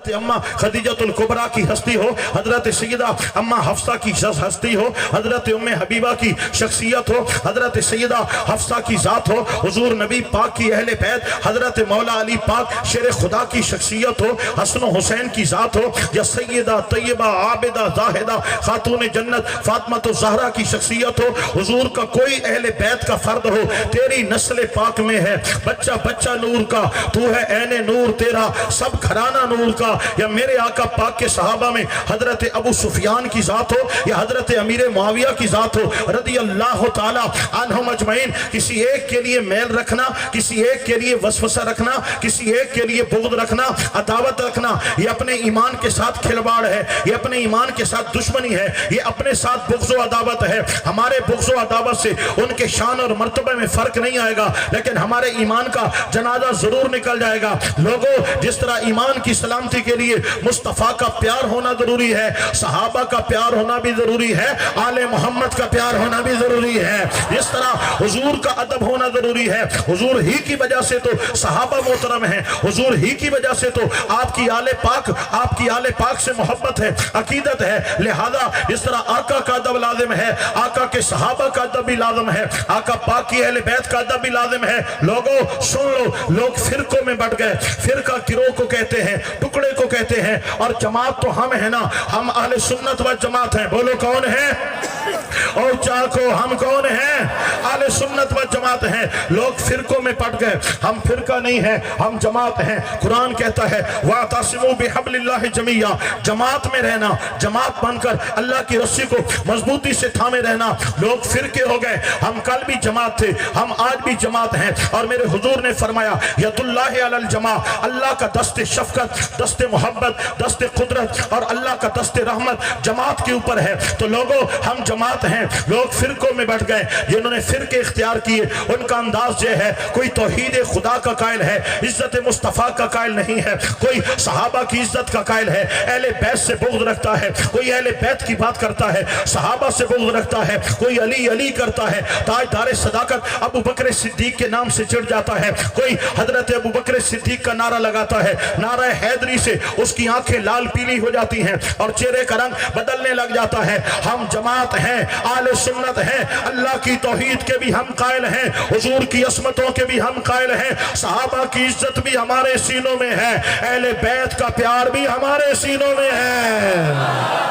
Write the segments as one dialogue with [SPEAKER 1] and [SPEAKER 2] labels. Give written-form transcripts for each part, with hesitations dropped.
[SPEAKER 1] हजरत अम्मा खदीजतुल कुबरा की हस्ती हो, हजरत सैयदा अम्मा हफ्सा की हस्ती हो, हजरत उम्मे हबीबा की शख्सियत हो, हजरत सैयदा हफ्सा की जात हो, हुजूर नबी पाक की अहले बैत, हजरत मौला अली पाक शेर खुदा की शख्सियत हो, हसन हुसैन की जात हो, या सैयदा तैयबा आबिदा जाहिदा खातून जन्नत फातिमा तो ज़हरा की शख्सियत हो, हुजूर का कोई अहले बैत का फर्द हो, तेरी नस्ल पाक में है, बच्चा बच्चा नूर का, तू है ऐने नूर, तेरा सब घराना नूर का, या मेरे आका पाक के सहाबा में हजरत अबू सुफियान की जात हो या हजरत अमीर मुआविया की जात हो रदी अल्लाह ताला अन्हुम अजमईन। किसी एक के लिए मैल रखना, किसी एक के लिए वसवसा रखना, किसी एक के लिए बुग़्ज़ रखना, अदावत रखना, ये अपने ईमान के साथ खिलवाड़ है, ये अपने ईमान के साथ दुश्मनी है, ये अपने साथ बुग़्ज़ व अदावत है। हमारे बुग़्ज़ व अदावत से उनके शान और मर्तबे में फ़र्क नहीं आएगा, लेकिन हमारे ईमान का जनाजा ज़रूर निकल जाएगा। लोगों, जिस तरह ईमान की सलामती के लिए मुस्तफ़ा का प्यार होना ज़रूरी है, सहाबा का प्यार होना भी ज़रूरी है, आले मोहम्मद का प्यार होना भी ज़रूरी है, जिस तरह हुजूर का अदब होना ज़रूरी है। हुजूर ही की वजह से तो सहाबा मोहतरम है, हुजूर ही की वजह से तो आपकी आले पाक से मोहब्बत है, अकीदत है। लिहाजा जिस तरह आका का अदब लाजिम है, आका के सहाबा का अदब भी लाजिम है, आका पाक की अहले बैत का अदब भी लाजिम है। लोगों सुन लो, लोग फिरकों में बट गए, फिरका गिरोह को कहते हैं, टुकड़े को कहते हैं, और जमात तो हम है ना, हम अहले सुन्नत व जमात हैं। बोलो कौन है? और चाको हम कौन हैं? अहले सुन्नत व जमात हैं। लोग फिरकों में पट गए, हम फिरका नहीं है, हम जमात हैं। कुरान कहता है वातसिमू बिहब्लिल्लाहि जमीया, जमात में रहना, जमात बनकर अल्लाह की रस्सी को मजबूती से थामे रहना। लोग फिरके हो गए, हम कल भी जमात थे, हम आज भी जमात हैं। और मेरे हुजूर ने फरमाया यदुल्लाहि अलल जमा, अल्लाह का दस्ते शफकत, दस्ते मोहब्बत, दस्ते कुदरत और अल्लाह का दस्ते रहमत जमात के ऊपर है। तो लोगों, हम जमात हैं। लोग फिरकों में बैठ गए, जिन्होंने फिरके इख्तियार किए उनका अंदाज ये है, कोई तौहीद खुदा का कायल है, इज्जत मुस्तफ़ा का कायल नहीं है, कोई सहाबा की इज्जत का कायल है, अहले बैत से बुग़्ज़ रखता है, कोई अहले बैत की बात करता है, सहाबा से बुग़्ज़ रखता है, कोई अली अली करता है, ताजदार सदाकत अबू बकर सिद्दीक के नाम से चिढ़ जाता है, कोई हजरत अबू बकर सिद्दीक का नारा लगाता है, नारा हैदरी से उसकी आंखें लाल पीली हो जाती हैं और चेहरे का रंग बदलने लग जाता है। हम जमात हैं, आले सुन्नत हैं, अल्लाह की तौहीद के भी हम कायल हैं, हुजूर की असमतों के भी हम कायल हैं, सहाबा की इज्जत भी हमारे सीनों में है, अहले बैत का प्यार भी हमारे सीनों में है।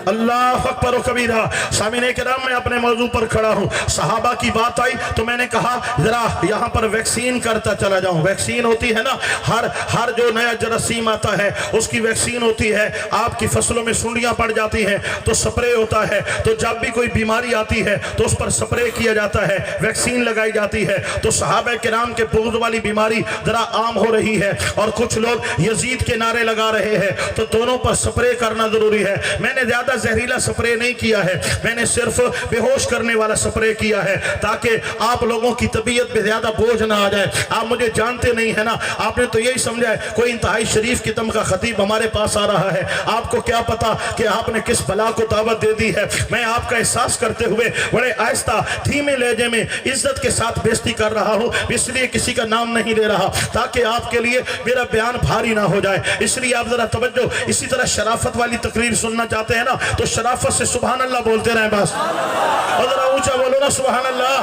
[SPEAKER 1] अल्लाह अकबर कबीरा। सामने किराम, मैं अपने मौजू पर खड़ा हूँ। सहाबा की बात आई तो मैंने कहा जरा यहाँ पर वैक्सीन करता चला जाऊँ। वैक्सीन होती है ना, हर जो नया जरासीम आता है उसकी वैक्सीन होती है। आपकी फसलों में सुंडियाँ पड़ जाती हैं तो स्प्रे होता है, तो जब भी कोई बीमारी आती है तो उस पर स्प्रे किया जाता है, वैक्सीन लगाई जाती है। तो सहाबा किराम के बुग़्ज़ वाली बीमारी जरा आम हो रही है और कुछ लोग यजीद के नारे लगा रहे हैं, तो दोनों पर स्प्रे करना जरूरी है। मैंने ज्यादा जहरीला स्प्रे नहीं किया है, मैंने सिर्फ बेहोश करने वाला स्प्रे किया है, ताकि आप लोगों की तबीयत पे ज्यादा बोझ ना आ जाए। आप मुझे जानते नहीं है ना, आपने तो यही समझा है कोई इंतहाई शरीफ किस्म का खतीब हमारे पास आ रहा है। आपको क्या पता कि आपने किस बला को दावत दे दी है। मैं आपका एहसास करते हुए बड़े आहिस्ता धीमे लहजे में इज्जत के साथ बेइज्जती कर रहा हूँ, इसलिए किसी का नाम नहीं ले रहा, ताकि आपके लिए मेरा बयान भारी ना हो जाए। इसलिए आप जरा तवज्जो। इसी तरह शराफत वाली तकरीर सुनना चाहते हैं ना, तो शराफत से सुभान अल्लाह बोलते रहें बस, और जरा ऊंचा बोलो ना सुभान अल्लाह।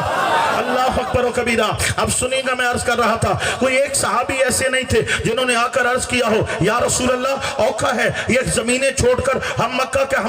[SPEAKER 1] अल्लाह अकबर व कबीरा। अब सुनिएगा, मैं अर्ज कर रहा था, कोई एक सहाबी ऐसे नहीं थे जिन्होंने आकर अर्ज किया हो या रसूल अल्लाह औखा है, ये जमीनें छोड़कर हम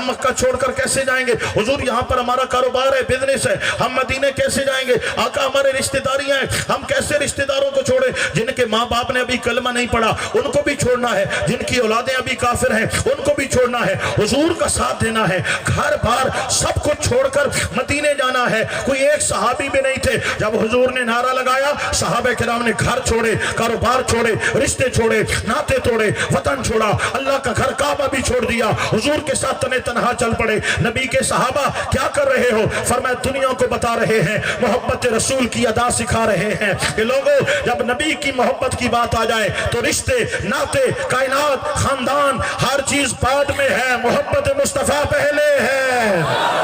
[SPEAKER 1] मक्का छोड़कर कैसे जाएंगे? हुजूर यहाँ पर हमारा कारोबार है, बिजनेस है, हम मदीने कैसे जाएंगे? आका हमारे रिश्तेदारियां हैं, हम कैसे रिश्तेदारों को छोड़े? जिनके माँ बाप ने अभी कलमा नहीं पढ़ा उनको भी छोड़ना है, जिनकी औलादें अभी काफिर हैं उनको भी छोड़ना है, हुजूर का साथ देना है, घर बार सब कुछ छोड़कर मदीने जाना है। कोई एक सहाबी भी नहीं थे, जब हुजूर ने नारा लगाया सहाबे किराम ने घर छोड़े, कारोबार छोड़े, रिश्ते छोड़े, नाते तोड़े, वतन छोड़ा, अल्लाह का घर काबा भी छोड़ दिया, हुजूर के साथ तने तनहा चल पड़े। नबी के सहाबा क्या कर रहे हो? फरमाया दुनिया को बता रहे हैं, मोहब्बत रसूल की अदा सिखा रहे हैं कि लोगों, जब नबी की मोहब्बत की बात आ जाए तो रिश्ते, नाते, कायनात, खानदान, हर चीज बाद में है, मोहब्बत मुस्तफा पहले है।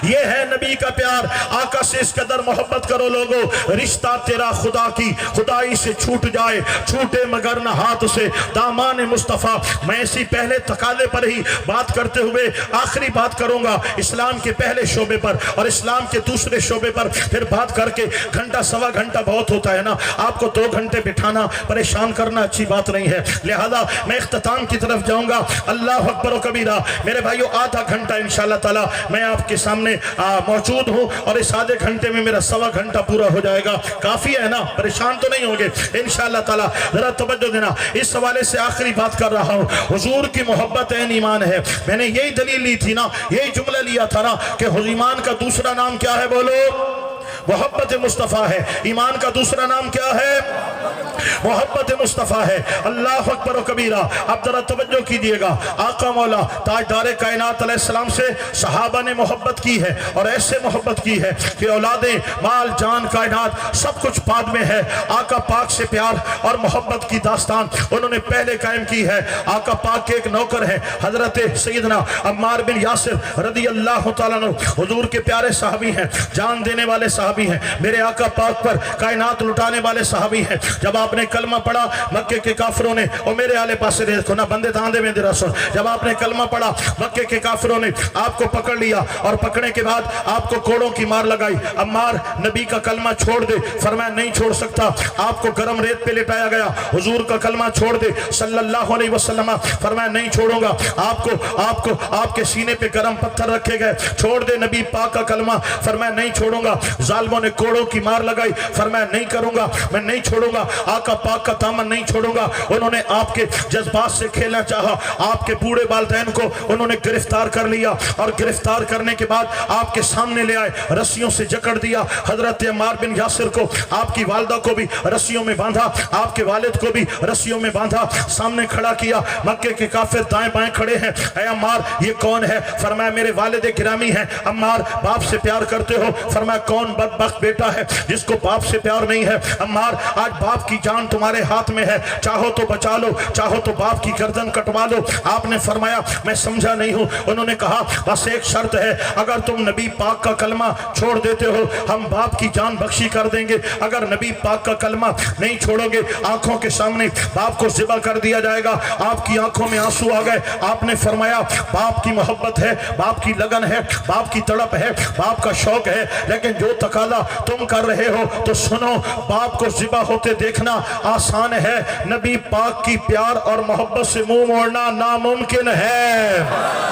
[SPEAKER 1] ये है नबी का प्यार। आका से इस कदर मोहब्बत करो लोगो, रिश्ता तेरा खुदा की खुदाई से छूट जाए, छूटे मगर न हाथ से दामान मुस्तफ़ा। मैं इसी पहले तकाले पर ही बात करते हुए आखिरी बात करूंगा इस्लाम के पहले शोबे पर और इस्लाम के दूसरे शोबे पर फिर बात करके घंटा सवा घंटा बहुत होता है ना, आपको 2 घंटे बिठाना परेशान करना अच्छी बात नहीं है। लिहाजा मैं इख्तिताम की तरफ जाऊंगा। अल्लाह अकबर व कबीरा। मेरे भाइयों आधा घंटा इंशाअल्लाह ताला मैं आपके सामने मौजूद हूँ और इस आधे घंटे में मेरा सवा घंटा पूरा हो जाएगा। काफी है ना, परेशान तो नहीं होंगे इंशाअल्लाह ताला। जरा तवज्जो देना, इस हवाले से आखिरी बात कर रहा हूँ। हुजूर की मोहब्बत ऐन ईमान है। मैंने यही दलील ली थी ना, यही जुमला लिया था ना कि ईमान का दूसरा नाम क्या है? बोलो, मोहब्बत मुस्तफ़ा है। ईमान का दूसरा नाम क्या है? मोहब्बत मुस्तफ़ा है। अल्लाह अकबर व कबीरा। अब जरा तवज्जो कीजिएगा, आका मौला ताजदार कायनात अलैहिस्सलाम से सहाबा ने मोहब्बत की है और ऐसे मोहब्बत की है कि औलादे माल जान कायनात सब कुछ बाद में है। आका पाक से प्यार और मोहब्बत की दास्तान उन्होंने पहले कायम की है। आका पाक के एक नौकर है हजरत सैयदना अम्मार बिन यासिर रदी अल्लाह तआला अन्हु, हुजूर के प्यारे साहबी हैं, जान देने वाले साहबी हैं, मेरे आका पाक पर कायनात लुटाने वाले साहबी हैं। जब आपने कलमा पढ़ा मक्के के काफिरों ने, और मेरे आले पासे देखो ना बंदे दांदे में तेरा सुन, जब आपने कलमा पढ़ा मक्के के काफिरों ने आपको पकड़ लिया और पकड़ने के बाद आपको कोड़ों की मार लगाई। अम्मार नबी का कलमा छोड़ दे, फरमाया नहीं छोड़ सकता। आपको गरम रेत पे लिटाया गया, हुजूर का कलमा छोड़ दे सल्लल्लाहु अलैहि वसल्लम, फरमाया नहीं छोड़ूंगा। आपको आपके सीने पे गरम पत्थर रखे गए, छोड़ दे नबी पाक का कलमा, फरमाया नहीं छोड़ूंगा। जालिमों ने कोड़ों की मार लगाई, फरमाया नहीं करूंगा, मैं नहीं छोड़ूंगा, आका पाक का दामन नहीं छोड़ूंगा। उन्होंने आपके जज्बात से खेलना चाहा, आपके बूढ़े वालिदैन को उन्होंने गिरफ्तार कर लिया और गिरफ्तार करने के बाद आपके सामने ले आए, रस्सियों से जकड़ दिया। हजरत अम्मार बिन यासिर को, आपकी वालदा को भी रस्सियों में बांधा, आपके वालिद को भी रस्सियों में बांधा, सामने खड़ा किया। मक्के के काफिर दाएं बाएं खड़े हैं। ऐ अम्मार ये कौन है? फरमाया मेरे वालिद गिरामी हैं। अम्मार बाप से प्यार करते हो? फरमाया कौन बदबख्त बेटा है जिसको बाप से प्यार नहीं है? अम्मार आज बाप की जान तुम्हारे हाथ में है, चाहो तो बचा लो, चाहो तो बाप की गर्दन कटवा लो। आपने फरमाया मैं समझा नहीं हूं। उन्होंने कहा बस एक शर्त है, अगर तुम नबी पाक का कलमा छोड़ देते हो हम बाप की जान बख्शी कर देंगे। अगर नबी पाक का कलमा नहीं छोड़ोगे आंखों के सामने बाप को ज़िबा कर दिया जाएगा। आपकी आंखों में आंसू आ गए। आपने फरमाया बाप की मोहब्बत है, बाप की लगन है, बाप की तड़प है, बाप का शौक है, लेकिन जो तकाला तुम कर रहे हो तो सुनो, बाप को ज़िबा होते देखना आसान है, नबी पाक की प्यार और मोहब्बत से मुंह मोड़ना नामुमकिन है।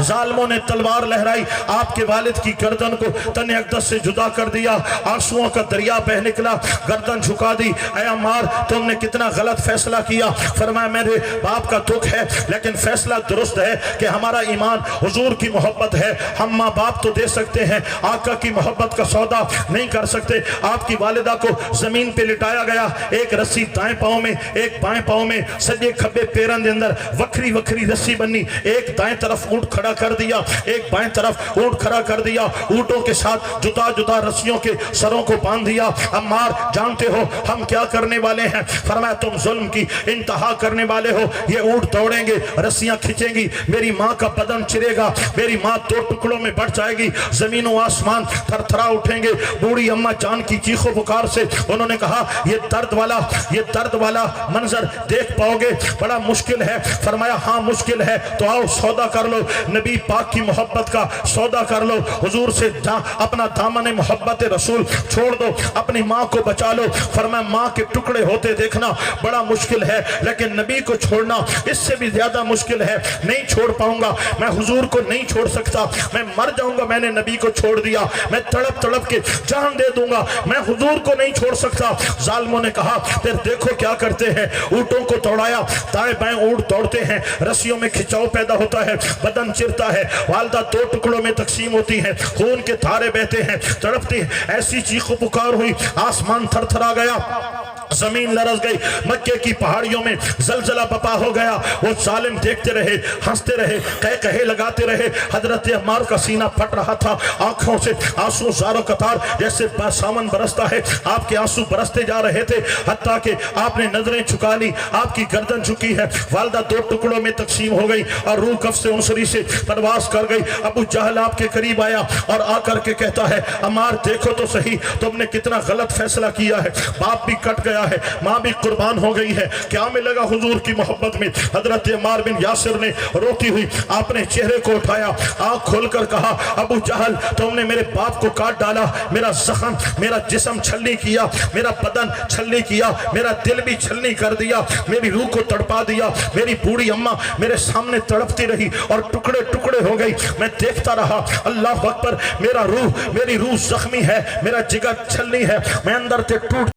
[SPEAKER 1] जालिमों ने तलवार लहराई, आपके वालिद की गर्दन को तने अक़दस से जुदा कर दिया, आंसुओं का दरिया बह निकला, गर्दन झुका दी। ऐ अम्मार तुमने कितना गलत फैसला किया। फरमाया मेरे बाप का दुख है लेकिन फैसला दुरुस्त है कि हमारा ईमान हुजूर की मोहब्बत है। हम माँ बाप तो दे सकते हैं, आका की मोहब्बत का सौदा नहीं कर सकते। आपकी वालिदा को जमीन पे लिटाया गया, एक रस्सी दाएं पांव में एक बाएं पांव में, सजे खब्बे पैरन के अंदर वक्री वक्री रस्सी बनी, एक दाएं तरफ ऊंट खड़ा कर दिया, एक बाएं तरफ ऊंट खड़ा कर दिया, ऊंटों के साथ जुदा जुदा रस्सियों के सरों को बांध दिया। अम्मार जानते हो हम क्या करने वाले हैं? फरमाया तुम जुल्म की इंतहा करने वाले हो। ये ऊंट दौड़ेंगे, रस्सियां खींचेंगी, मेरी माँ का बदन चिरेगा, मेरी माँ 2 टुकड़ों में बढ़ जाएगी, जमीनों आसमान थरथरा उठेंगे। बूढ़ी अम्मा जान की चीखों पुकार से उन्होंने कहा ये दर्द वाला मंजर देख पाओगे? बड़ा मुश्किल है। फरमाया हाँ मुश्किल है, तो आओ सौदा कर लो, नबी पाक की मोहब्बत का सौदा कर लो। हुजूर से अपना दामन मोहब्बत रसूल छोड़ दो, अपनी माँ को बचा लो। फरमाया माँ के टुकड़े होते देखना बड़ा मुश्किल है, लेकिन नबी को छोड़ना इससे भी ज्यादा मुश्किल है। नहीं छोड़ पाऊंगा, मैं हुजूर को नहीं छोड़ सकता, मैं मर जाऊंगा। मैंने नबी को छोड़ दिया, मैं तड़प तड़प के जान दे दूंगा, मैं हुजूर को नहीं छोड़ सकता। जालिमों ने कहा फिर देखो क्या करते हैं। ऊंटों को दौड़ाया, दाएं बाएं ऊंट दौड़ते हैं, रस्सियों में खिंचाव पैदा होता है, बदन चिरता है, वालदा 2 टुकड़ों में तकसीम होती है, खून के धारे बहते हैं, तड़पती है। ऐसी चीखों पुकार हुई, आसमान थरथरा गया। زمین لرز گئی، مکے کی پہاڑیوں میں زلزلہ بپا ہو گیا۔ وہ ظالم دیکھتے رہے، ہنستے رہے، کہے لگاتے رہے۔ حضرت عمار کا سینہ پھٹ رہا تھا، آنکھوں سے آنسو زارو قطار جیسے ساون برستا ہے، آپ کے آنسو برستے جا رہے تھے، حتیٰ کہ آپ نے نظریں جھکا لی، آپ کی گردن جھکی ہے۔ والدہ دو ٹکڑوں میں تقسیم ہو گئی اور روح کف سے انصری سے پرواز کر گئی۔ ابو جہل آپ کے قریب آیا اور آ کر کے کہتا ہے عمار دیکھو تو صحیح، تم نے کتنا غلط فیصلہ کیا ہے، باپ بھی کٹ گیا ہے، ماں بھی قربان ہو گئی ہے، کیا ملے گا حضور کی محبت میں؟ حضرت عمار بن یاسر نے روتی ہوئی اپنے چہرے کو اٹھایا، آنکھ کھول کر کہا ابو جہل تم نے میرے باپ کو کاٹ ڈالا، میرا زخم، میرا جسم چھلنی کیا، میرا بدن چھلنی کیا، میرا دل بھی چھلنی کر دیا، میری روح کو تڑپا دیا۔ میری بوڑھی اماں میرے سامنے تڑپتی رہی اور ٹکڑے ٹکڑے ہو گئی، میں دیکھتا رہا۔ اللہ اکبر، میری روح زخمی ہے، میرا جگر چھلنی ہے، میں اندر سے ٹوٹ